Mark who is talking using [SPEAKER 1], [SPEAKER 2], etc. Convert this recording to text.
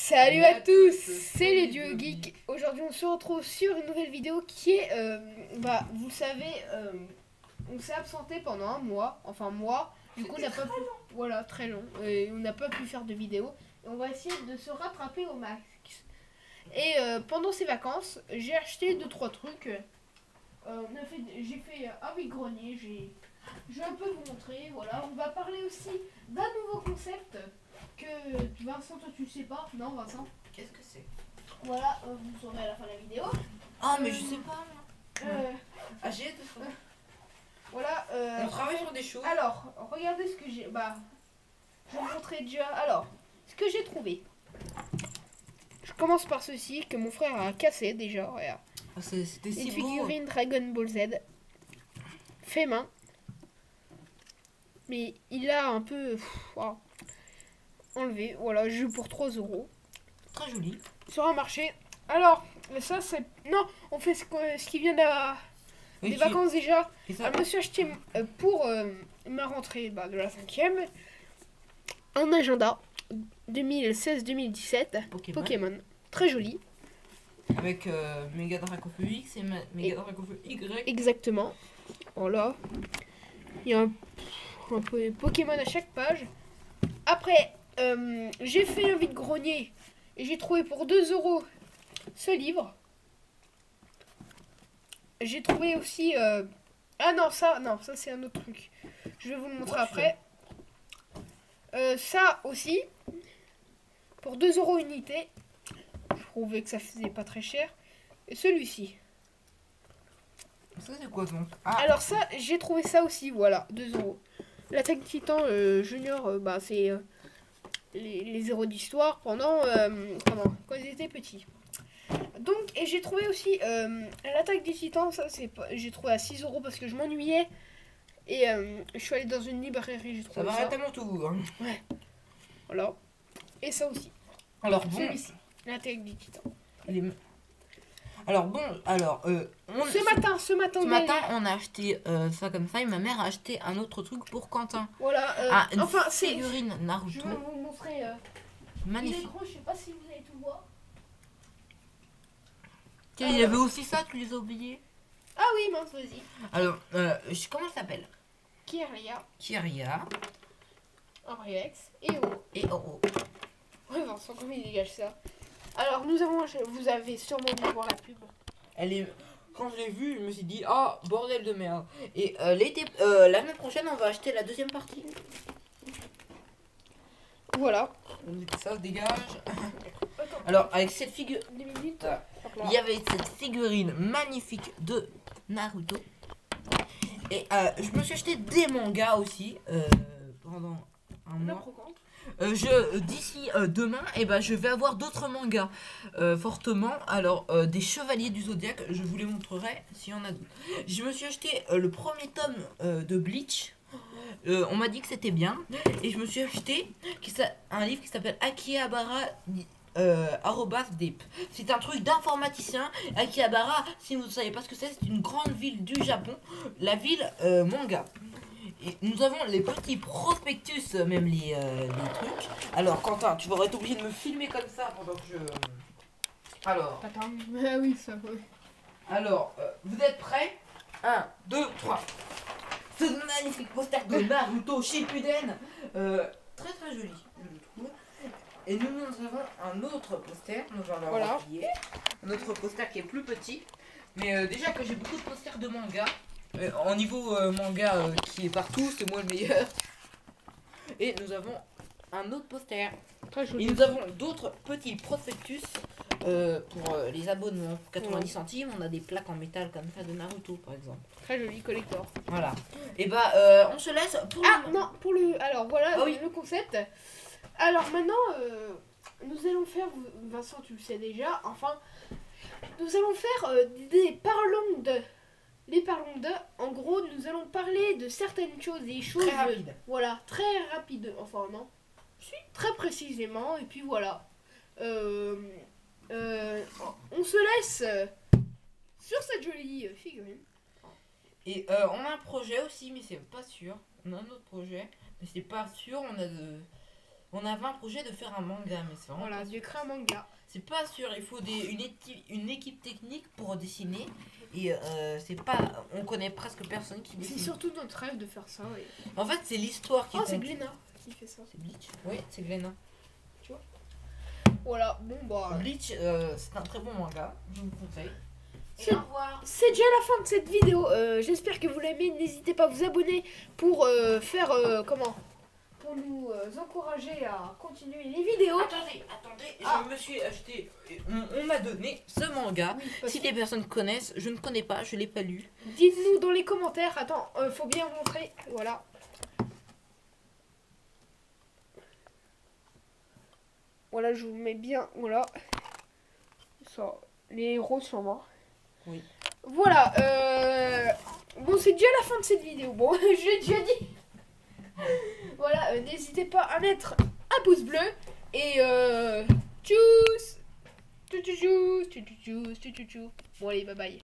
[SPEAKER 1] Salut à tous, c'est les Dieux Geeks. Aujourd'hui, on se retrouve sur une nouvelle vidéo qui est, vous le savez, on s'est absenté pendant un mois, enfin moi. Du coup, on n'a pas pu, voilà, très long, et on n'a pas pu faire de vidéo. Et on va essayer de se rattraper au max. Et pendant ces vacances, j'ai acheté 2-3 trucs. J'ai fait un vide-grenier. Je vais un peu vous montrer. Voilà, on va parler aussi d'un nouveau concept que Vincent, toi tu le sais pas, non Vincent?
[SPEAKER 2] Qu'est-ce que c'est?
[SPEAKER 1] Voilà, vous saurez à la fin de la vidéo.
[SPEAKER 2] Ah, mais je sais pas, moi. J'ai de fois.
[SPEAKER 1] Voilà.
[SPEAKER 2] On travaille sur des choses.
[SPEAKER 1] Alors, regardez ce que j'ai. Je vais vous montrer déjà. Alors, ce que j'ai trouvé. Je commence par ceci que mon frère a cassé déjà. Regarde.
[SPEAKER 2] Ah, c'était si
[SPEAKER 1] Une
[SPEAKER 2] beau.
[SPEAKER 1] figurine Dragon Ball Z. Fait main. Mais il a un peu enlevé. Voilà, jeu pour 3 euros.
[SPEAKER 2] Très joli.
[SPEAKER 1] Sur un marché. Alors, ça c'est. Non, on fait ce qui vient des vacances déjà. Je me suis acheté pour ma rentrée de la 5e un agenda 2016-2017 Pokémon. Très joli.
[SPEAKER 2] Avec Mega Dracofeu X et Mega Dracofeu Y.
[SPEAKER 1] Exactement. Voilà. Il y a un peu Pokémon à chaque page. Après, j'ai fait un vide-grenier et j'ai trouvé pour 2 euros ce livre. J'ai trouvé aussi... Ah non, ça c'est un autre truc. Je vais vous le montrer après. Ça aussi, pour 2 euros unité. Je trouvais que ça faisait pas très cher. Et celui-ci.
[SPEAKER 2] Ça c'est quoi donc?
[SPEAKER 1] Alors ça, j'ai trouvé ça aussi, voilà, 2 euros. L'attaque Titan Junior, c'est les héros d'histoire pendant quand ils étaient petits. Donc, et j'ai trouvé aussi l'attaque des titans, ça c'est j'ai trouvé à 6 euros parce que je m'ennuyais. Et je suis allé dans une librairie, j'ai trouvé
[SPEAKER 2] ça. Ça va tellement tout. Hein.
[SPEAKER 1] Ouais. Voilà. Et ça aussi.
[SPEAKER 2] Alors bon.
[SPEAKER 1] Celui-ci, l'attaque des titans.
[SPEAKER 2] Alors bon,
[SPEAKER 1] ce matin,
[SPEAKER 2] on a acheté ça comme ça et ma mère a acheté un autre truc pour Quentin.
[SPEAKER 1] Voilà.
[SPEAKER 2] Une figurine Naruto.
[SPEAKER 1] Je vais vous montrer.
[SPEAKER 2] Magnifique.
[SPEAKER 1] Je sais pas si vous allez tout voir.
[SPEAKER 2] Tiens, il y avait aussi ça, tu les as oubliés.
[SPEAKER 1] Ah oui, mince, vas-y.
[SPEAKER 2] Alors, comment elle s'appelle? Kiria.
[SPEAKER 1] Abriex et Oro.
[SPEAKER 2] Oh.
[SPEAKER 1] Ouais, Vincent, comment il dégage ça? Alors, vous avez sûrement dû voir la pub.
[SPEAKER 2] Quand je l'ai vue, je me suis dit, ah, bordel de merde. Et l'année prochaine, on va acheter la deuxième partie.
[SPEAKER 1] Voilà.
[SPEAKER 2] Ça se dégage. Alors, avec cette figure,
[SPEAKER 1] 2 minutes.
[SPEAKER 2] il y avait cette figurine magnifique de Naruto. Et je me suis acheté des mangas aussi pendant un mois. D'ici demain, je vais avoir d'autres mangas fortement. Alors, des Chevaliers du Zodiaque, je vous les montrerai s'il y en a d'autres. Je me suis acheté le premier tome de Bleach. On m'a dit que c'était bien. Et je me suis acheté un livre qui s'appelle Akihabara @deep. C'est un truc d'informaticien. Akihabara, si vous ne savez pas ce que c'est une grande ville du Japon. La ville manga. Et nous avons les petits prospectus, même les trucs. Alors, Quentin, tu vas être obligé de me filmer comme ça pendant que je... Alors...
[SPEAKER 1] Attends, ah oui, ça va.
[SPEAKER 2] Alors, vous êtes prêts? 1, 2, 3. Ce magnifique poster de Naruto Shippuden. Très très joli, je le trouve. Et nous avons un autre poster. Nous allons le replier. Un autre poster qui est plus petit. Mais déjà que j'ai beaucoup de posters de manga. En niveau manga qui est partout, c'est moi le meilleur. Et nous avons un autre poster.
[SPEAKER 1] Très joli.
[SPEAKER 2] Et nous avons d'autres petits prospectus pour les abonnements. 90 centimes, on a des plaques en métal comme ça de Naruto par exemple.
[SPEAKER 1] Très joli collector.
[SPEAKER 2] Voilà. Et on se laisse pour
[SPEAKER 1] pour le... Alors voilà le concept. Alors maintenant, nous allons faire... Vincent, tu le sais déjà. Enfin, nous allons faire des parlons de... Les parlons de, en gros, nous allons parler de certaines choses, des choses...
[SPEAKER 2] Très rapide.
[SPEAKER 1] Voilà, très rapide. Enfin, non. Très précisément. Et puis voilà. On se laisse sur cette jolie figurine.
[SPEAKER 2] Et on a un projet aussi, mais c'est pas sûr. On a un autre projet, mais c'est pas sûr. On a On avait un projet de faire un manga, mais c'est vraiment
[SPEAKER 1] Voilà, j'ai créé un manga.
[SPEAKER 2] c'est pas sûr. Il faut une équipe technique pour dessiner. Et c'est pas. On connaît presque personne qui
[SPEAKER 1] C'est
[SPEAKER 2] dessine.
[SPEAKER 1] surtout notre rêve de faire ça. Et...
[SPEAKER 2] En fait, c'est l'histoire qui
[SPEAKER 1] Oh, c'est
[SPEAKER 2] compte.
[SPEAKER 1] Glénat qui fait ça.
[SPEAKER 2] C'est Bleach. Oui, c'est Glénat.
[SPEAKER 1] Voilà, bon bah.
[SPEAKER 2] Bleach, c'est un très bon manga. Je vous le conseille. Et
[SPEAKER 1] C'est-
[SPEAKER 2] au revoir.
[SPEAKER 1] C'est déjà la fin de cette vidéo. J'espère que vous l'aimez. N'hésitez pas à vous abonner pour faire comment pour nous encourager à continuer les vidéos.
[SPEAKER 2] Attendez, je me suis acheté. On m'a donné ce manga.
[SPEAKER 1] Oui, parce
[SPEAKER 2] Si
[SPEAKER 1] que-
[SPEAKER 2] des personnes connaissent, je ne connais pas, je l'ai pas lu.
[SPEAKER 1] Dites-nous dans les commentaires. Attends, faut bien montrer. Voilà. Voilà, je vous mets bien. Voilà. Ça, les héros sont morts.
[SPEAKER 2] Oui.
[SPEAKER 1] Voilà. Bon, c'est déjà la fin de cette vidéo. Bon, je l'ai déjà dit. Voilà, n'hésitez pas à mettre un pouce bleu. Et tchuss. Tchou, tchou, tchou, tchou, tchou, tchou, tchou. Bon, allez, bye bye.